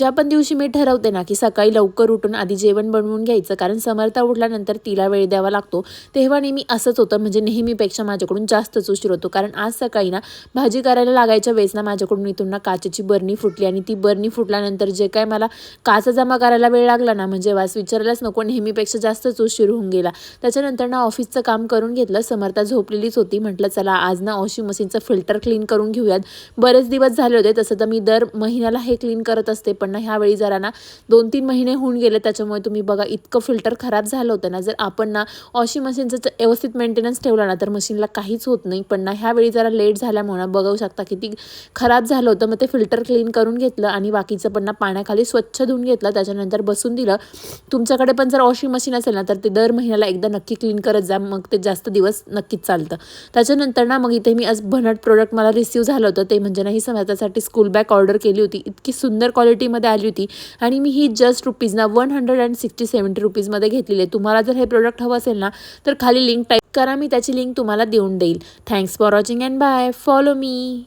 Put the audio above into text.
ज्या पण दिवशी मी ठरवते ना की सकाळी लवकर उठून आधी जेवण बनवून घ्यायचं, कारण समर्था उठल्यानंतर तिला वेळ द्यावा लागतो, तेव्हा नेहमी असंच होतं. म्हणजे नेहमीपेक्षा माझ्याकडून जास्तच उशीर होतो. कारण आज सकाळी ना भाजी करायला लागायच्या वेळेस ना माझ्याकडून इथून ना काचेची बरणी फुटली आणि ती बरणी फुटल्यानंतर जे काय मला काचा जमा करायला वेळ लागला ना, म्हणजे वास विचारायलाच नको, नेहमीपेक्षा जास्तच उशीर होऊन गेला. त्याच्यानंतर ना ऑफिसचं काम करून घेतलं. समर्था झोपलेलीच होती. म्हटलं चला आज ना वॉशिंग मशीनचं फिल्टर क्लीन करून घेऊयात. बरेच दिवस झाले होते. तसं तर मी दर महिन्याला हे क्लीन करत असते, पण ना ह्यावेळी जरा ना 2-3 महिने होऊन गेले. त्याच्यामुळे तुम्ही बघा इतकं फिल्टर खराब झालं होतं ना. जर आपण ना वॉशिंग मशीनचं व्यवस्थित मेंटेनन्स ठेवला ना तर मशीनला काहीच होत नाही, पण ना ह्यावेळी जरा लेट झाल्यामुळे बघू शकता किती खराब झालं होतं. मग ते फिल्टर क्लीन करून घेतलं आणि बाकीचं पण ना पाण्याखाली स्वच्छ धुवून घेतलं. त्याच्यानंतर बसून दिलं. तुमच्याकडे पण जर वॉशिंग मशीन असेल ना तर ते दर महिन्याला एकदा नक्की क्लीन करत जा, मग ते जास्त दिवस नक्कीच चालतं. त्याच्यानंतर ना मग इथे मी आज भन्नाट प्रोडक्ट मला रिसीव झालं होतं. ते म्हणजे ना ही समर्थासाठी स्कूल बॅग ऑर्डर केली होती. इतकी सुंदर क्वालिटीमध्ये आली होती आणि मी ही जस्ट रुपीज ना 160-70 रुपीजमध्ये घेतलेली आहे. तुम्हाला जर हे प्रोडक्ट हवं असेल ना तर खाली लिंक टाईप करा, मी त्याची लिंक तुम्हाला देऊन देईल. Thanks for watching and bye. Follow me.